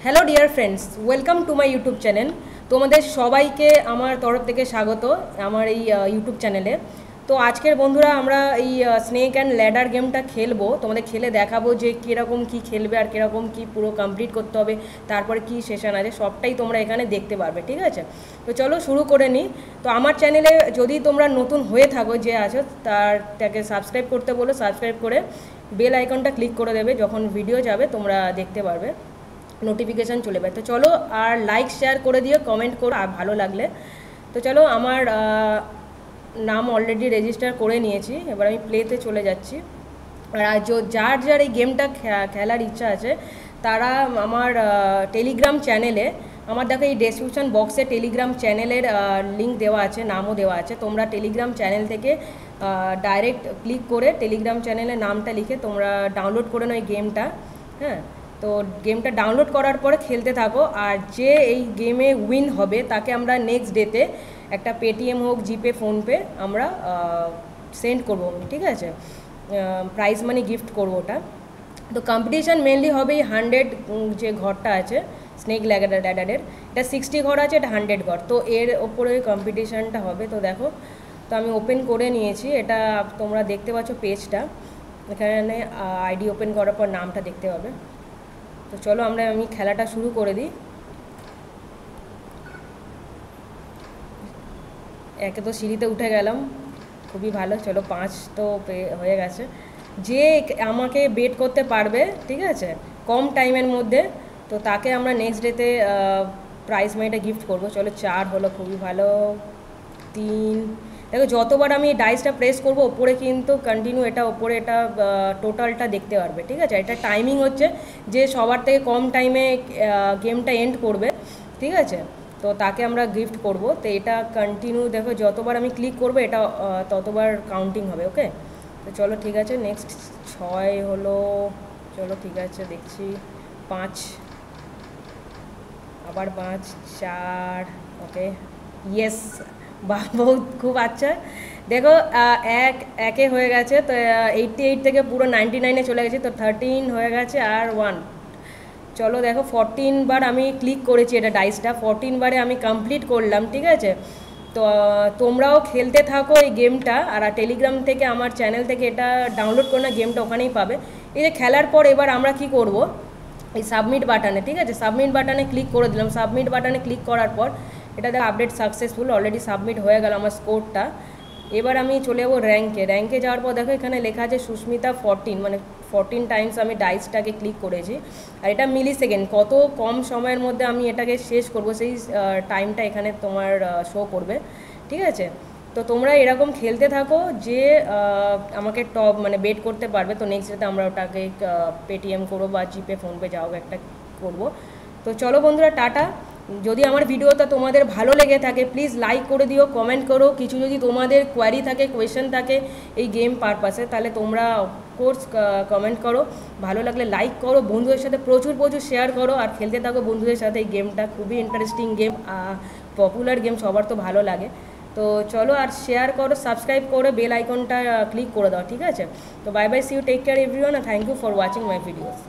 Hello dear friends, welcome to my YouTube channel. তোমাদের সবাইকে আমার তরফ থেকে স্বাগত আমার এই ইউটিউব চ্যানেলে। তো আজকের বন্ধুরা আমরা এই স্নেক অ্যান্ড ল্যাডার গেমটা খেলবো, তোমাদের খেলে দেখাবো যে কীরকম কী খেলবে আর কীরকম কী পুরো কমপ্লিট করতে হবে, তারপরে কী সেশন আছে সবটাই তোমরা এখানে দেখতে পারবে, ঠিক আছে? তো চলো শুরু করে নিই। তো আমার চ্যানেলে যদি তোমরা নতুন হয়ে থাকো যে আছো তাকে সাবস্ক্রাইব করতে বলো, সাবস্ক্রাইব করে বেল আইকনটা ক্লিক করে দেবে, যখন ভিডিও যাবে তোমরা দেখতে পারবে, নোটিফিকেশান চলে যাবে। তো চলো আর লাইক শেয়ার করে দিও, কমেন্ট করো আর ভালো লাগলে। তো চলো আমার নাম অলরেডি রেজিস্টার করে নিয়েছি, এবার আমি প্লেতে চলে যাচ্ছি। আর যার যার এই গেমটা খেলার ইচ্ছা আছে তারা আমার টেলিগ্রাম চ্যানেলে, আমার দেখো এই ডেসক্রিপশন বক্সে টেলিগ্রাম চ্যানেলের লিঙ্ক দেওয়া আছে, নামও দেওয়া আছে। তোমরা টেলিগ্রাম চ্যানেল থেকে ডাইরেক্ট ক্লিক করে টেলিগ্রাম চ্যানেলের নামটা লিখে তোমরা ডাউনলোড করে নাও এই গেমটা। হ্যাঁ, তো গেমটা ডাউনলোড করার পরে খেলতে থাকো, আর যে এই গেমে উইন হবে তাকে আমরা নেক্সট ডেতে একটা পেটিএম হোক, জিপে, ফোনপে আমরা সেন্ড করবো, ঠিক আছে? প্রাইজ মানি গিফট করবো ওটা। তো কম্পিটিশান মেনলি হবে এই 100 যে ঘরটা আছে স্নেক ল্যাডারের, এটা 60 ঘর আছে, এটা 100 ঘর, তো এর ওপরে কম্পিটিশানটা হবে। তো দেখো, তো আমি ওপেন করে নিয়েছি, এটা তোমরা দেখতে পাচ্ছ পেজটা, এখানে আইডি ওপেন করার পর নামটা দেখতে পাবে। তো চলো আমি খেলাটা শুরু করে দিই। একে তো সিঁড়িতে উঠে গেলাম, খুবই ভালো। চলো 5 তো হয়ে গেছে। যে আমাকে বেট করতে পারবে, ঠিক আছে, কম টাইমের মধ্যে, তো তাকে আমরা নেক্সট ডেতে প্রাইজ মানিটা গিফট করবো। চলো 4 হলো, খুবই ভালো। 3, দেখো যতবার আমি ডাইসটা প্রেস করবো ওপরে কিন্তু কন্টিনিউ এটা ওপরে এটা টোটালটা দেখতে পারবে, ঠিক আছে? এটা টাইমিং হচ্ছে যে সবার থেকে কম টাইমে গেমটা এন্ড করবে, ঠিক আছে, তো তাকে আমরা গিফট করব। তো এটা কন্টিনিউ দেখো, যতবার আমি ক্লিক করবো এটা ততবার কাউন্টিং হবে। ওকে, তো চলো ঠিক আছে। নেক্সট 6 হলো, চলো ঠিক আছে, দেখছি 5, আবার 5, 4, ওকে, ইয়েস, বহুত খুব আচ্ছা। দেখো একে হয়ে গেছে, তো 88 থেকে পুরো 99-এ চলে গেছে, তো 13 হয়ে গেছে আর 1। চলো দেখো 14 বার আমি ক্লিক করেছি এটা ডাইসটা, 14 বারে আমি কমপ্লিট করলাম, ঠিক আছে? তো তোমরাও খেলতে থাকো এই গেমটা, আর টেলিগ্রাম থেকে আমার চ্যানেল থেকে এটা ডাউনলোড করে না, গেমটা ওখানেই পাবে। এই যে খেলার পর এবার আমরা কি করব, এই সাবমিট বাটনে, ঠিক আছে, সাবমিট বাটনে ক্লিক করে দিলাম। সাবমিট বাটনে ক্লিক করার পর এটা দেখো আপডেট সাকসেসফুল, অলরেডি সাবমিট হয়ে গেল আমার স্কোরটা। এবার আমি চলে যাবো র্যাঙ্কে যাওয়ার পর দেখো এখানে লেখা আছে সুস্মিতা 14, মানে 14 টাইমস আমি ডাইসটাকে ক্লিক করেছি। আর এটা মিলি সেকেন্ড, কত কম সময়ের মধ্যে আমি এটাকে শেষ করব সেই টাইমটা এখানে তোমার শো করবে, ঠিক আছে? তো তোমরা এরকম খেলতে থাকো যে আমাকে মানে বেট করতে পারবে। তো নেক্সট ডেতে আমরা ওটাকে পেটিএম করবো বা জিপে, ফোনপে যাও একটা করবো। তো চলো বন্ধুরা, টাটা। যদি আমার ভিডিওটা তোমাদের ভালো লেগে থাকে প্লিজ লাইক করে দিও, কমেন্ট করো। কিছু যদি তোমাদের কোয়ারি থাকে, কোয়েশ্চেন থাকে এই গেম পারপাসে, তাহলে তোমরা অফকোর্স কমেন্ট করো। ভালো লাগলে লাইক করো, বন্ধুদের সাথে প্রচুর শেয়ার করো, আর খেলতে থাকো বন্ধুদের সাথে এই গেমটা। খুবই ইন্টারেস্টিং গেম, পপুলার গেম, সবার তো ভালো লাগে। তো চলো আর শেয়ার করো, সাবস্ক্রাইব করে বেল আইকনটা ক্লিক করে দাও, ঠিক আছে? তো bye bye, see you, take care everyone, thank you for watching my videos.